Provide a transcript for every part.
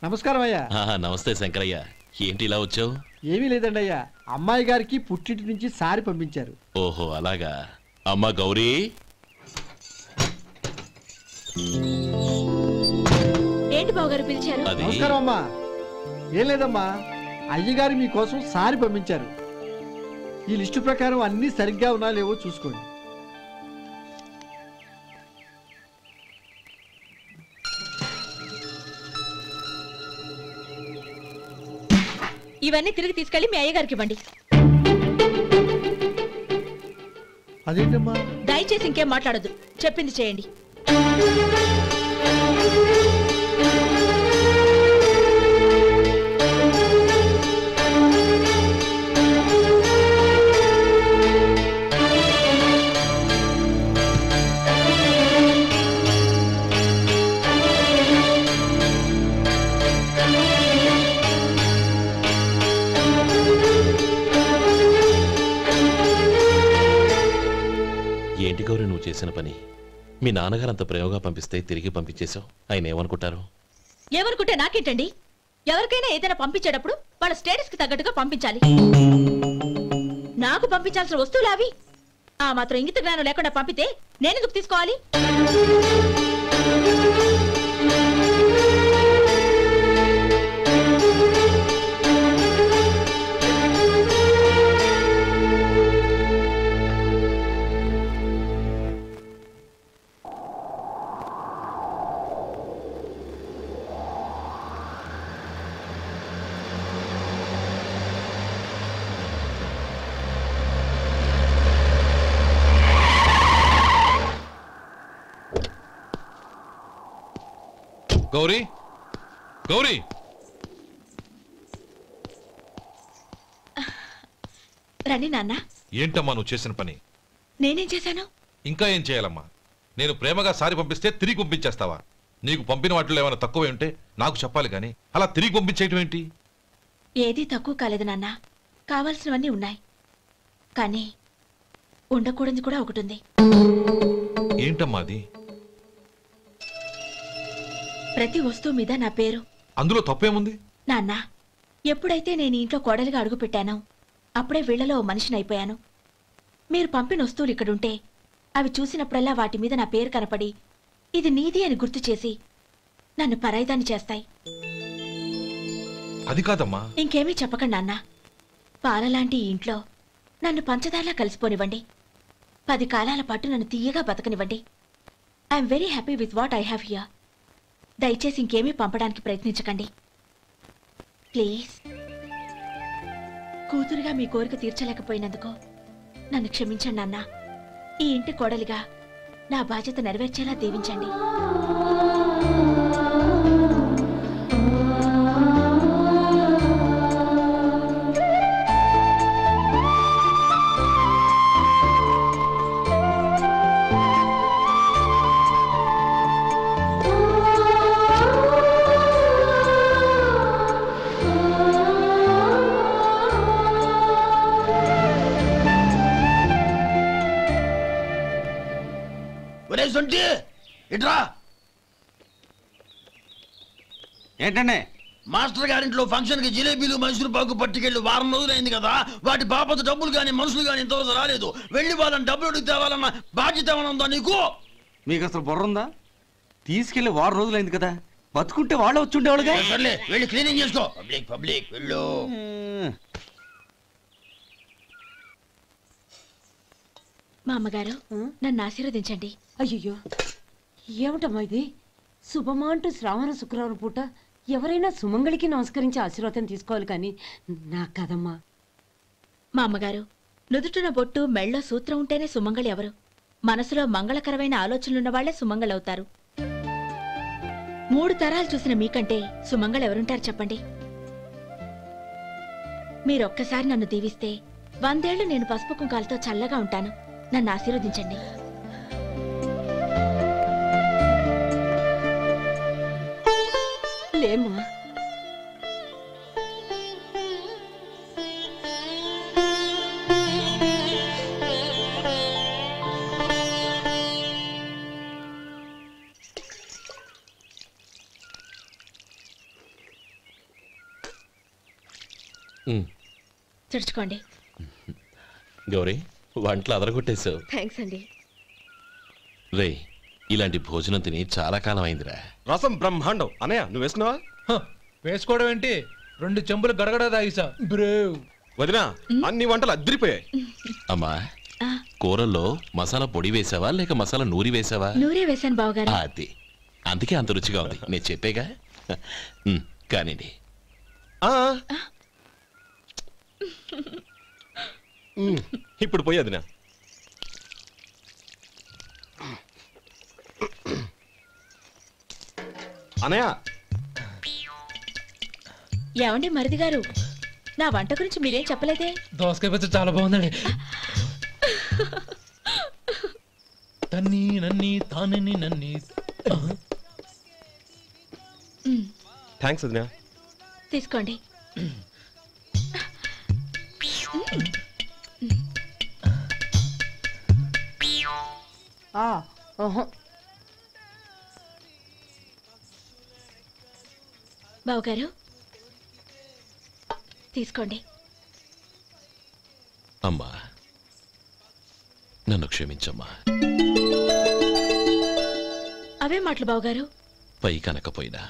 నమస్కారం అయ్యా. నమస్తే శంకరయ్య, ఏంటి ఇలా వచ్చావు? ఏమీ లేదండి అయ్యా, అమ్మాయి గారికి పుట్టింటి నుంచి సారి పంపించారు. ఓహో అలాగా. అమ్మా గౌరీ. ఏంటి బావగారు పిలిచారు? నమస్కారం అమ్మా. ఏం లేదమ్మా, అయ్యగారు మీకోసం సారి పంపించారు. ఈ లిస్టు ప్రకారం అన్ని సరిగ్గా ఉన్నా లేవో చూసుకోండి. ఇవన్నీ తిరిగి తీసుకెళ్లి మీ అయ్యగారికి ఇవ్వండి. అదేంటమ్మా? దయచేసి ఇంకేం మాట్లాడొద్దు, చెప్పింది చేయండి. ఏంటి గౌరీ నువ్వు చేసిన పని? మీ నాన్నగారు అంత ప్రేమగా పంపిస్తే తిరిగి పంపించేశావు. ఆయన ఏమనుకుంటారు? ఏమనుకుంటే నాకేంటండి? ఎవరికైనా ఏదైనా పంపించేటప్పుడు వాళ్ళ స్టేటస్ కి తగ్గట్టుగా పంపించాలి. నాకు పంపించాల్సిన వస్తువులు అవి. ఆ మాత్రం ఇంగిత జ్ఞానం లేకుండా పంపితే నేనెందుకు తీసుకోవాలి? గౌరీ, గౌరీ, రండి నాన్న. ఏంటమ్మా నువ్వు చేసిన పని? నేనేం చేశాను? ఇంకా ఏం చేయాలమ్మా? నేను ప్రేమగా సారి పంపిస్తే తిరిగి పంపించేస్తావా? నీకు పంపిన వాటిలో ఏమైనా తక్కువ ఉంటే నాకు చెప్పాలి కానీ అలా తిరిగి పంపించేయటం ఏంటి? ఏదీ తక్కువ కాలేదు నాన్న, కావాల్సినవన్నీ ఉన్నాయి. కానీ ఉండకూడదు కూడా ఒకటి ఉంది. ఏంటమ్మా అది? ప్రతి వస్తువు మీద నా పేరు. అందులో తప్పేముంది? నాన్న, ఎప్పుడైతే నేను ఇంట్లో కోడలిగా అడుగు పెట్టానో అప్పుడే వీళ్లలో ఓ మనిషిని అయిపోయాను. మీరు పంపిన వస్తువులు ఇక్కడుంటే అవి చూసినప్పుడల్లా వాటి మీద నా పేరు కనపడి ఇది నీది అని గుర్తు చేసి నన్ను పరాయిదాన్ని చేస్తాయి. అది కాదమ్మా. ఇంకేమీ చెప్పకండి నాన్న. పాలలాంటి ఈ ఇంట్లో నన్ను పంచదారలా కలిసిపోనివ్వండి. 10 కాలాల పాటు నన్ను తీయగా బతకనివ్వండి. I'm very happy with what I have here. దయచేసి ఇంకేమీ పంపడానికి ప్రయత్నించకండి ప్లీజ్. కూతురుగా మీ కోరిక తీర్చలేకపోయినందుకు నన్ను క్షమించండి నాన్న. ఈ ఇంటి కోడలిగా నా బాధ్యత నెరవేర్చేలా దీవించండి. ఏంటండి? మాస్టర్ గారింట్లో ఫంక్షన్ కి జిలేబీలు మైసూరు పాకు పట్టుకెళ్ళి వారం రోజులైంది కదా. వాటి బాపత డబ్బులు కానీ మనుషులు కానీ ఇంతవరకు రాలేదు. వెళ్ళి వాళ్ళని డబ్బులు అడిగి తేవాలన్న బాధ్యత ఏమైనా ఉందా నీకు? మీకు అసలు బుర్ర ఉందా? తీసుకెళ్లి వారం రోజులైంది కదా, బతుకుంటే వాళ్ళు వచ్చి ఉండేవాళ్ళుగా. సర్లే వెళ్ళి క్లీనింగ్ చేసుకో. పబ్లిక్ పబ్లిక్ వెళ్ళు. మా అమ్మగారు నన్ను ఆశీర్వదించండి. అయ్యో, ఏమిటమ్మా ఇది? శుభమా అంటూ శ్రావణ శుక్రవారం పూట ఎవరైనా సుమంగళికి నమస్కరించి ఆశీర్వాదం తీసుకోవాలి కానీ నా కదమ్మా. మా అమ్మగారు, నుదుటిన బొట్టు మెళ్ళో సూత్రం ఉంటేనే సుమంగళి ఎవరు? మనసులో మంగళకరమైన ఆలోచనలున్న వాళ్లే సుమంగళవుతారు. 3 తరాలు చూసిన మీకంటే సుమంగళెవరుంటారు చెప్పండి? మీరొక్కసారి నన్ను దీవిస్తే 100 ఏళ్లు నేను పసుపు కుంకాలతో చల్లగా ఉంటాను. నన్ను ఆశీర్వదించండి. లేమ్మా, తుడుచుకోండి. గౌరీ వంటలు అదరగొట్టేశావు. థ్యాంక్స్ అండి. రే ఇలాంటి భోజనం తిని చాలా కాలం అయిందిరా. రసం బ్రహ్మాండం. అనయ్య నువ్వు వేసుకున్నావా? వేసుకోవడం ఏంటి, 2 చెంబులు గడగడ తాగిసా. బ్రేవ్ వదినా అన్ని వంటలు అద్దరిపోయాయి. అమ్మా కూరల్లో మసాలా పొడి వేసావా లేక మసాలా నూరి వేసావా? నూరే వేసాను బావగారు. అది అందుకే అంత రుచిగా ఉంది. నేను చెప్పేగా. కానివ్వండి. ఇప్పుడు పోయి వదినా. అనయ్య ఏమండి మరిది గారు, నా వంట గురించి మీరేం చెప్పలేదే? దోసకాయ పచ్చడి చాలా బాగుందండి. తన్ని నన్ని తానని నన్ని. థ్యాంక్స్ వదినా. తీసుకోండి. బావగారు తీసుకోండి. అమ్మా నన్ను క్షమించమ్మా. అవే మాటలు బావగారు. పై కనకపోయినా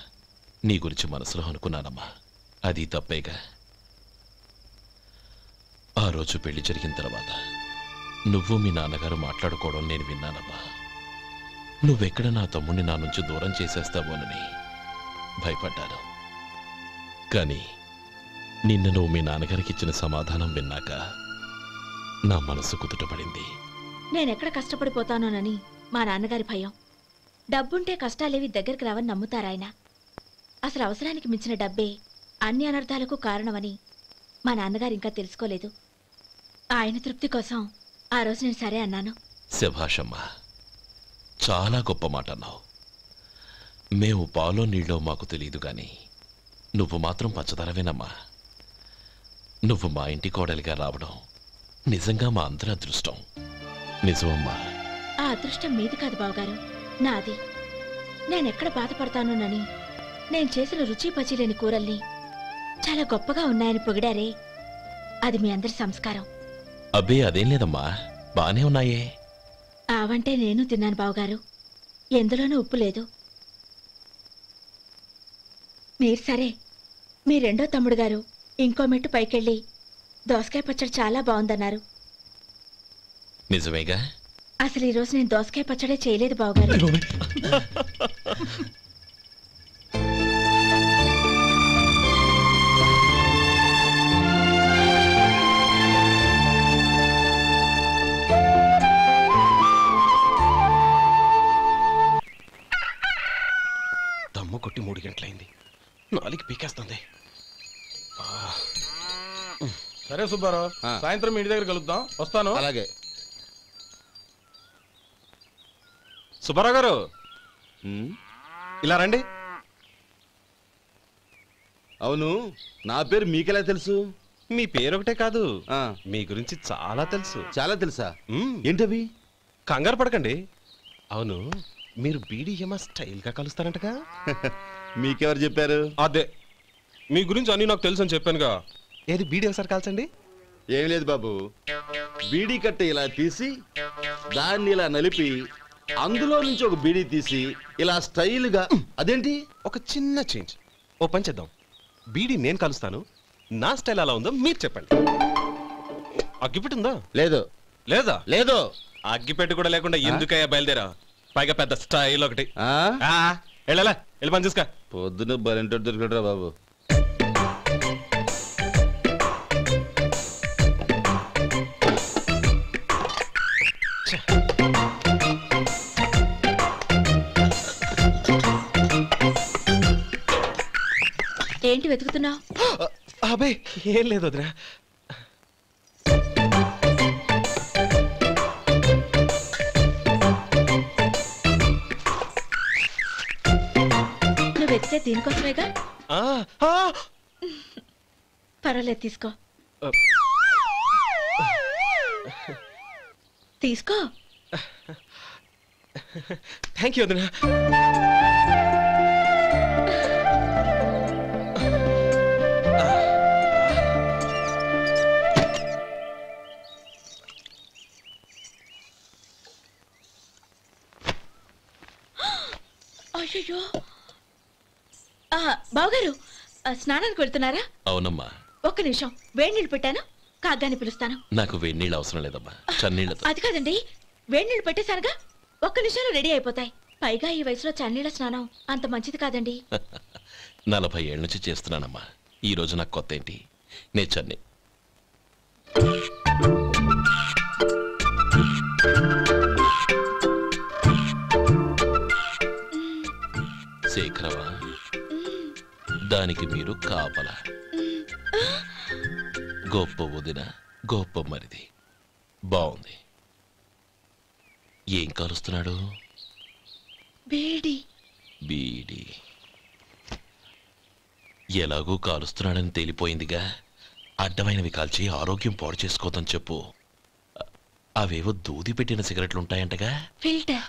నీ గురించి మనసులో అనుకున్నానమ్మా. అది తప్పేగా. ఆ రోజు పెళ్లి జరిగిన తర్వాత నువ్వు మీ నాన్నగారు మాట్లాడుకోవడం నేను విన్నానమ్మా. నువ్వెక్కడ నా తమ్ముడిని నా నుంచి దూరం చేసేస్తావోనని భయపడ్డాను. కానీ నిన్న నువ్వు మీ నాన్నగారికి ఇచ్చిన సమాధానం విన్నాక నా మనసు కుదుటపడింది. నేనెక్కడ కష్టపడిపోతానోనని మా నాన్నగారి భయం. డబ్బుంటే కష్టాలేవి దగ్గరికి రావని నమ్ముతారాయన. అసలు అవసరానికి మించిన డబ్బే అన్ని అనర్థాలకు కారణమని మా నాన్నగారు ఇంకా తెలుసుకోలేదు. ఆయన తృప్తి కోసం ఆ రోజు నేను సరే అన్నాను. శభాషమ్మా, చాలా గొప్ప మాట అన్నావు. మేము పాలో నీళ్ళో మాకు తెలియదు గాని నువ్వు మాత్రం పచ్చదరవేనమ్మా. నువ్వు మా ఇంటి కోడలిగా రావడం నిజంగా మా అందరి అదృష్టం. నిజమమ్మా. ఆ అదృష్టం మీది కాదు బావగారు, నాది. నేనెక్కడ బాధపడతానోనని నేను చేసిన రుచి పచిలేని కూరల్ని చాలా గొప్పగా ఉన్నాయని పొగిడారే, అది మీ అందరి సంస్కారం. అబ్బే అదేం లేదమ్మా, బానే ఉన్నాయే. ఆవంటే నేను తిన్నాను బావగారు, ఎందులోనూ ఉప్పు లేదు. మీరు సరే, మీ రెండో తమ్ముడు గారు ఇంకో మెట్టు పైకెళ్ళి దోసకాయ పచ్చడి చాలా బాగుందన్నారు. నిజమేగా? అసలు ఈరోజు నేను దోసకాయ పచ్చడే చేయలేదు బావగారు. దమ్ము కొట్టి 3 గంటలైంది. 4కి పీకేస్తుంది. సరే సుబ్బారావు, సాయంత్రం మీ ఇంటి దగ్గర కలుద్దాం. వస్తాను. అలాగే. సుబ్బారావు గారు ఇలా రండి. అవును, నా పేరు మీకెలా తెలుసు? మీ పేరు ఒకటే కాదు, మీ గురించి చాలా తెలుసు. చాలా తెలుసా? ఏంటవి? కంగారు పడకండి. అవును, మీరు బీడీఎంఆ స్టైల్గా కలుస్తారంటగా? మీకెవరు చెప్పారు? అదే, మీ గురించి అన్ని నాకు తెలుసు అని చెప్పానుగా. ఏది బీడీ ఒకసారి కాల్చండి. ఏం లేదు బాబు, బీడీ కట్ట ఇలా తీసి దాన్ని ఇలా నలిపి అందులో నుంచి ఒక బీడీ తీసి ఇలా స్టైల్గా. అదేంటి? ఒక చిన్న చేంజ్. ఓ పని చేద్దాం, బీడీ నేను కలుస్తాను, నా స్టైల్ అలా ఉందో మీరు చెప్పండి. అగ్గిపెట్టి ఉందా? లేదు. లేదా? లేదు. అగ్గిపెట్టి కూడా లేకుండా ఎందుకయ్యా బయలుదేరా? పైగా పెద్ద స్టైల్ ఒకటి. వెళ్ళాలా, వెళ్ళి పని చూసుకో. పొద్దున బలింటో దొరికడరా బాబు. ఏంటి వెతుకుతున్నావు? అబే ఏం లేదు వదినా. నువ్వు వెతికే దీనికోసమేగా. పర్వాలేదు, తీసుకో. తీసుకో. థ్యాంక్ యూ వదినా. అయ్యయ్యో బావగారు స్నానానికి వెళ్తున్నారా? అవునమ్మా. ఒక్క నిమిషం, వేడి నీళ్ళు పెట్టాను, కాగ్గాని పిలుస్తాను. నాకు వేడి నీళ్ళు అవసరం లేదమ్మా, చన్నీళ్ళతో. అది కాదండి, వేడి నీళ్ళు పెట్టేశానుగా, ఒక్క నిమిషంలో రెడీ అయిపోతాయి. పైగా ఈ వయసులో చన్నీళ్ళ స్నానం అంత మంచిది కాదండి. 40 ఏళ్ళ నుంచి చేస్తున్నానమ్మా. ఈ రోజు నాకు కొత్త ఏంటి? నే చన్ని. శేఖరవా, దానికి మీరు కాపలా. గొప్ప వదిన, గొప్ప మరిది. బాగుంది. ఏం కాలుస్తున్నాడు? బీడి. బీడి ఎలాగూ కాలుస్తున్నాడని తేలిపోయిందిగా. అడ్డమైనవి కాల్చి ఆరోగ్యం పాడు చేసుకోదని చెప్పు. అవేవో దూది పెట్టిన సిగరెట్లు ఉంటాయంటగా, ఫిల్టర్.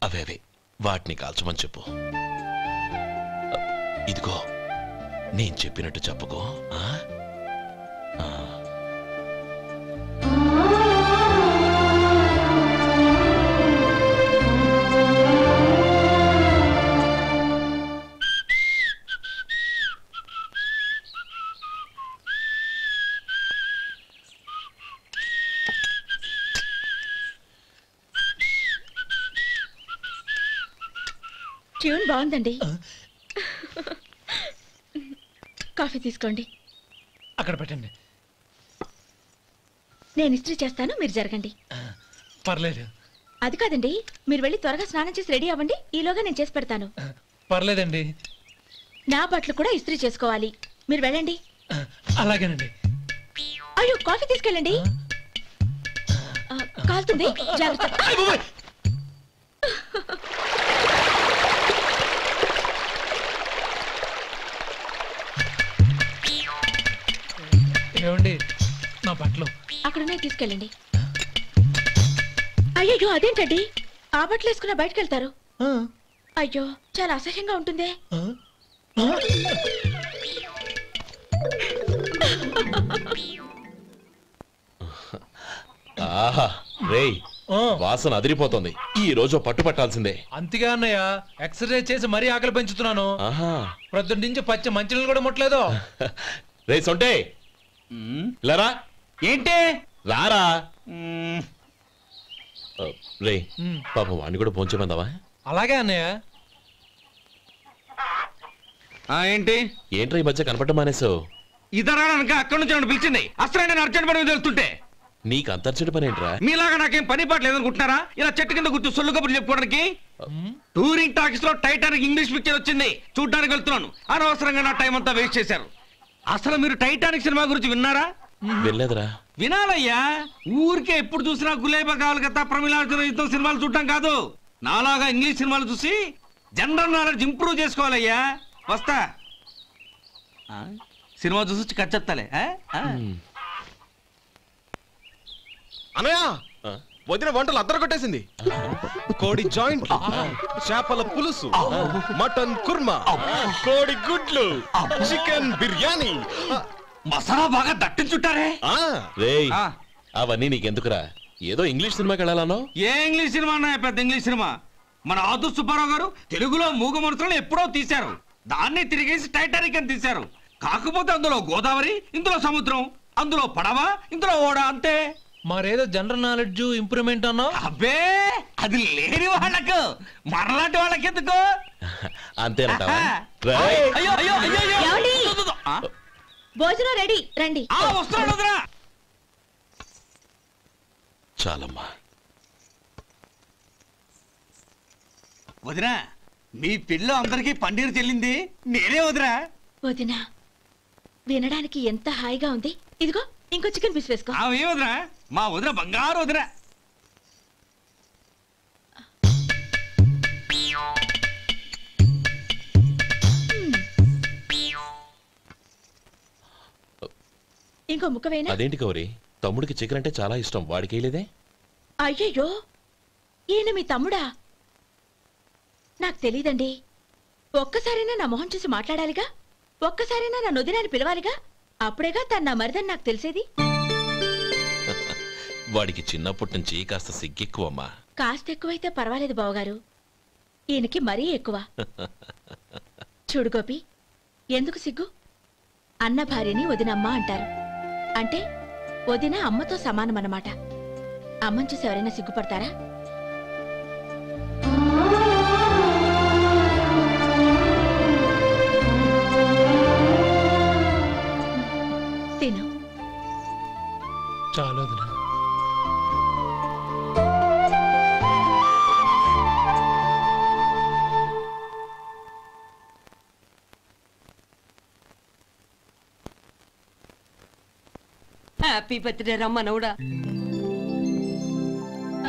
అవే వాటిని కాల్చమని చెప్పు. ఇదిగో నేను చెప్పినట్టు చెప్పుకో. ట్యూన్ బాగుందండి. కాఫీ తీసుకోండి. అక్కడ పెట్టండి. నేను ఇస్త్రీ చేస్తాను, మీరు జరగండి. పర్లేదు. అది కాదండి, మీరు వెళ్ళి త్వరగా స్నానం చేసి రెడీ అవ్వండి, ఈలోగా నేను చేసి పెడతాను. పర్లేదండి. నా బట్టలు కూడా ఇస్త్రీ చేసుకోవాలి, మీరు వెళ్ళండి. అలాగేనండి. అయ్యో, కాఫీ తీసుకెళ్ళండి. కాలుతుంది, జాగ్రత్త. ఏమండి, నా బట్టలు అక్కడున్నా తీసుకెళ్ళండి. అయ్యో, అదేంటండి ఆ బట్టలు వేసుకున్న బయటకు వెళ్తారు? అయ్యో, చాలా అసహ్యంగా ఉంటుందే. ఆహా రేయ్, వాసన అదిరిపోతుంది. ఈ రోజు పట్టు పట్టాల్సిందే. అంతగా అన్నయ్య, ఎక్సర్సైజ్ చేసి మరీ ఆకలి పెంచుతున్నాను. ప్రొద్దున నుంచి పచ్చి మంచినీళ్ళు కూడా ముట్టలేదు. రే సొంటే, లరా. ఏంటి? రారా. రే పాపం వాడిని కూడా పోంచమందావా? అలాగే అన్నయ్య. ఏంటి ఏంట్రా ఈ మధ్య కనపడటం మానేసావు? ఇద్దరు అక్కడి నుంచి నన్ను పిలిచింది. అసలు నేను అర్జెంట్ పని తెలుస్తుంటే నీకు అంతర్చడి పని ఏంట్రా? మీలాగా నాకేం పని పాట లేదనుకుంటున్నారా? ఇలా చెట్టు కింద కూర్చో సొల్లు కబుర్లు చెప్పుకోవడానికి. టూరింగ్ టాకీస్ లో టైటానిక్ ఇంగ్లీష్ పిక్చర్ వచ్చింది, చూడ్డానికి వెళ్తున్నాను. అనవసరంగా నా టైం అంతా వేస్ట్ చేశారు. అసలు మీరు టైటానిక్ సినిమా గురించి విన్నారా? వెళ్ళలేదురా. వినాలయ్యా. ఊరికే ఎప్పుడు చూసినా గులేబా కావాలి కదా, ప్రమిళార్జున యుద్ధం సినిమాలు చూడటం కాదు. నాలాగా ఇంగ్లీష్ సినిమాలు చూసి జనరల్ నాలెడ్జ్ ఇంప్రూవ్ చేసుకోవాలయ్యా. వస్తా. సినిమా చూసి కథ చెప్తాలే. అనయ్య, వదిన వంటలు అద్దరు కొట్టేసింది. కోడి జాయింట్, చేపల పులుసు, మటన్ కుర్మా, కోడి గుడ్లు, చికెన్ బిర్యానీ, మసాలా బాగా దట్టించుంటారే. రేయ్, అవన్నీ నీకెందుకురా? ఏదో ఇంగ్లీష్ సినిమాకి వెళ్ళాలనో. ఏ ఇంగ్లీష్ సినిమా అన్నా? పెద్ద ఇంగ్లీష్ సినిమా. మన ఆదు సుబ్బారావు గారు తెలుగులో మూగ మనుషులను ఎప్పుడో తీశారు. దాన్ని తిరిగేసి టైటానిక్ అని తీశారు. కాకపోతే అందులో గోదావరి, ఇందులో సముద్రం, అందులో పడవ, ఇందులో ఓడ, అంతే. మరేదో జనరల్ నాలెడ్జ్ ఇంప్రూవ్మెంట్ అన్నా? అబ్బే, అది లేని వాళ్ళకు, మరలాంటి వాళ్ళకి ఎందుకు? అంతేనంటావా? అయ్యో అయ్యో అయ్యో, భోజనం రెడీ, రండి. వస్తున్నాడు వదినా. చాలమ్మా. వదినా, మీ పిల్ల అందరికీ పన్నీరు చెల్లింది నేనే వదినా. వదినా, వినడానికి ఎంత హాయిగా ఉంది. ఇదిగో ఇంకో చికెన్ పీస్ వేసుకో. ఏ వదినా, మా వదిన బంగారు వదినా. ఇంకో ముక్క వేయనా? అదేంటి గౌరీ, తమ్ముడికి చికెన్ అంటే చాలా ఇష్టం, వాడికి వేయలేదే? అయ్యయ్యో, ఈయన మీ తమ్ముడా? నాకు తెలీదండి. ఒక్కసారైనా నా మొహం చూసి మాట్లాడాలిగా, ఒక్కసారైనా నా నొదినాన్ని పిలవాలిగా, అప్పుడేగా తన నా మరిదని నాకు తెలిసేది. వాడికి చిన్నప్పటి నుంచి కాస్త సిగ్గెక్కువమ్మా. కాస్త ఎక్కువైతే పర్వాలేదు బావగారు. ఈయనకి మరీ ఎక్కువ. చూడు గోపి, ఎందుకు సిగ్గు? అన్న భార్యని వదినమ్మ అంటారు. అంటే వదిన అమ్మతో సమానమన్నమాట. అమ్మని చూసి ఎవరైనా సిగ్గుపడతారా? తిను. చాలా వదినా. హ్యాపీ బర్త్డే రా మనవడా.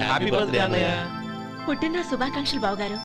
హ్యాపీ బర్త్డే అన్నయ్య. పుట్టిన శుభాకాంక్షలు బావగారు.